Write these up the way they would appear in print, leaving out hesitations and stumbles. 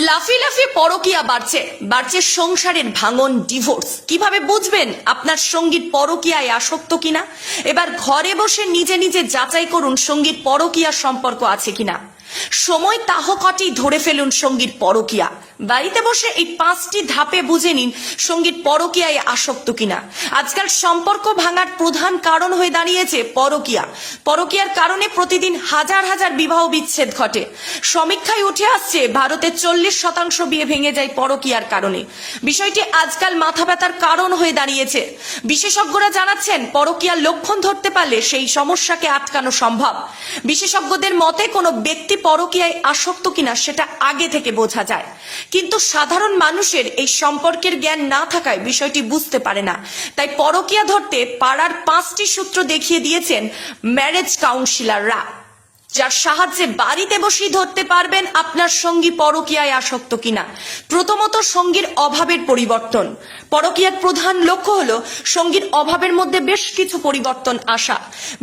লাফিয়ে লাফিয়ে পরকীয়া বাড়ছে বাড়ছে সংসারের ভাঙন, ডিভোর্স। কিভাবে বুঝবেন আপনার সঙ্গীর পরকীয়ায় আসক্ত কিনা? এবার ঘরে বসে নিজে নিজে যাচাই করুন সঙ্গীর পরকীয়া সম্পর্ক আছে কিনা। সময় তাহকটি ধরে ফেলুন সঙ্গীর পরকীয়া। বাড়িতে বসে এই 5টি ধাপে বুঝে নিন সঙ্গীর পরকীয়ায় আসক্ত কিনা। আজকাল সম্পর্ক ভাঙার প্রধান কারণ হয়ে দাঁড়িয়েছে পরকীয়া। পরকীয়ার কারণে প্রতিদিন হাজার হাজার বিবাহ বিচ্ছেদ ঘটে। সমীক্ষায় উঠে আসছে ভারতে 40% বিয়ে ভেঙে যায় পরকীয়ার কারণে। বিষয়টি আজকাল মাথা ব্যথার কারণ হয়ে দাঁড়িয়েছে। বিশেষজ্ঞরা জানাচ্ছেন পরকীয়ার লক্ষণ ধরতে পারলে সেই সমস্যাকে আটকানো সম্ভব। বিশেষজ্ঞদের মতে কোনো ব্যক্তি পরকীয়ায় আসক্ত কিনা সেটা আগে থেকে বোঝা যায়, কিন্তু সাধারণ মানুষের এই সম্পর্কের জ্ঞান না থাকায় বিষয়টি বুঝতে পারে না। তাই পরকীয়া ধরতে পাড়ার 5টি সূত্র দেখিয়ে দিয়েছেন ম্যারেজ কাউন্সিলররা, যার সাহায্যে বাড়িতে বসেই ধরতে পারবেন আপনার সঙ্গী পরকীয়ায় আসক্ত কিনা। প্রথমত, সঙ্গীর অভাবের পরিবর্তন। পরকীয়ার প্রধান লক্ষ্য হলো সঙ্গীর অভাবের মধ্যে বেশ কিছু পরিবর্তন আসা।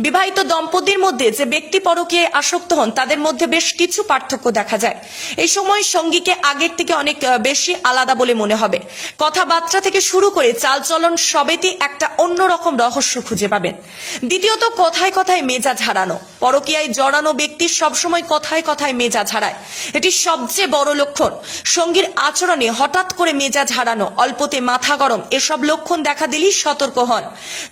বিবাহিত দম্পতির মধ্যে যে ব্যক্তি পরকীয়ায় আসক্ত হন তাদের মধ্যে বেশ কিছু পার্থক্য দেখা যায়। এই সময় সঙ্গীকে আগের থেকে অনেক বেশি আলাদা বলে মনে হবে। কথাবার্তা থেকে শুরু করে চালচলন সবেতেই একটা অন্যরকম রহস্য খুঁজে পাবেন। দ্বিতীয়ত, কথায় কথায় মেজাজ হারানো। পরকীয়ায় জড়ানো ব্যক্তি সবসময় কথায় কথায় মেজাজ হারায়, এটি সবচেয়ে বড় লক্ষণ। সঙ্গীর আচরণে হঠাৎ করে মেজাজ হারানো, অল্পতে মাথা গরম, এসব লক্ষণ দেখা দিলেই সতর্ক হন।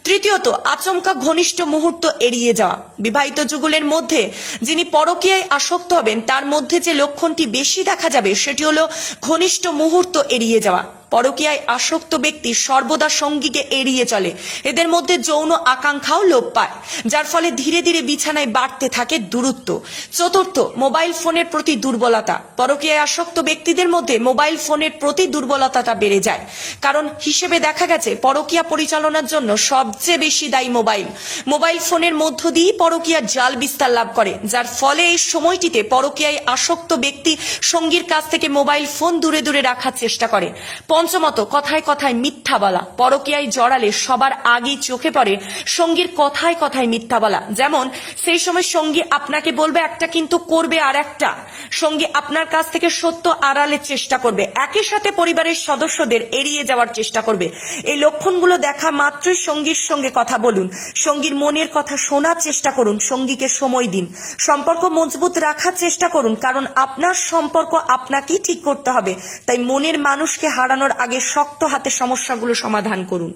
তৃতীয়ত, আচমকা ঘনিষ্ঠ মুহূর্ত এড়িয়ে যাওয়া। বিবাহিত যুগলের মধ্যে যিনি পরকীয়ায় আসক্ত হবেন তার মধ্যে যে লক্ষণটি বেশি দেখা যাবে সেটি হলো ঘনিষ্ঠ মুহূর্ত এড়িয়ে যাওয়া। পরকীয়ায় আসক্ত ব্যক্তি সর্বদা সঙ্গীকে এড়িয়ে চলে। এদের মধ্যে যৌন আকাঙ্ক্ষাও লোপ পায়, যার ফলে ধীরে ধীরে বিছানায় বাড়তে থাকে দূরত্ব। চতুর্থ, মোবাইল ফোনের প্রতি দুর্বলতা। পরকীয়ায় আসক্ত ব্যক্তিদের মধ্যে মোবাইল ফোনের প্রতি দুর্বলতাটা বেড়ে যায়, কারণ হিসেবে দেখা গেছে পরকীয়া পরিচালনার জন্য সবচেয়ে বেশি দায়ী মোবাইল। মোবাইল ফোনের মধ্য দিয়েই পরকীয়ার জাল বিস্তার লাভ করে, যার ফলে এই সময়টিতে পরকীয়ায় আসক্ত ব্যক্তি সঙ্গীর কাছ থেকে মোবাইল ফোন দূরে দূরে রাখার চেষ্টা করে। পঞ্চমত, কথায় কথায় মিথ্যা বলা। পরকীয়ায় জড়ালে সবার আগেই চোখে পড়ে সঙ্গীর কথায় কথায় মিথ্যা বলা। যেমন, সেই সময় সঙ্গী আপনাকে বলবে একটা কিন্তু করবে আর একটা। সঙ্গী আপনার কাছ থেকে সত্য আড়ালের চেষ্টা করবে, একই সাথে পরিবারের সদস্যদের এড়িয়ে যাওয়ার চেষ্টা করবে। এই লক্ষণগুলো দেখা মাত্রই সঙ্গীর সঙ্গে কথা বলুন, সঙ্গীর মনের কথা শোনার চেষ্টা করুন, সঙ্গীকে সময় দিন, সম্পর্ক মজবুত রাখার চেষ্টা করুন, কারণ আপনার সম্পর্ক আপনাকেই ঠিক করতে হবে। তাই মনের মানুষকে হারানোর আগে শক্ত হাতে সমস্যাগুলো সমাধান করুন।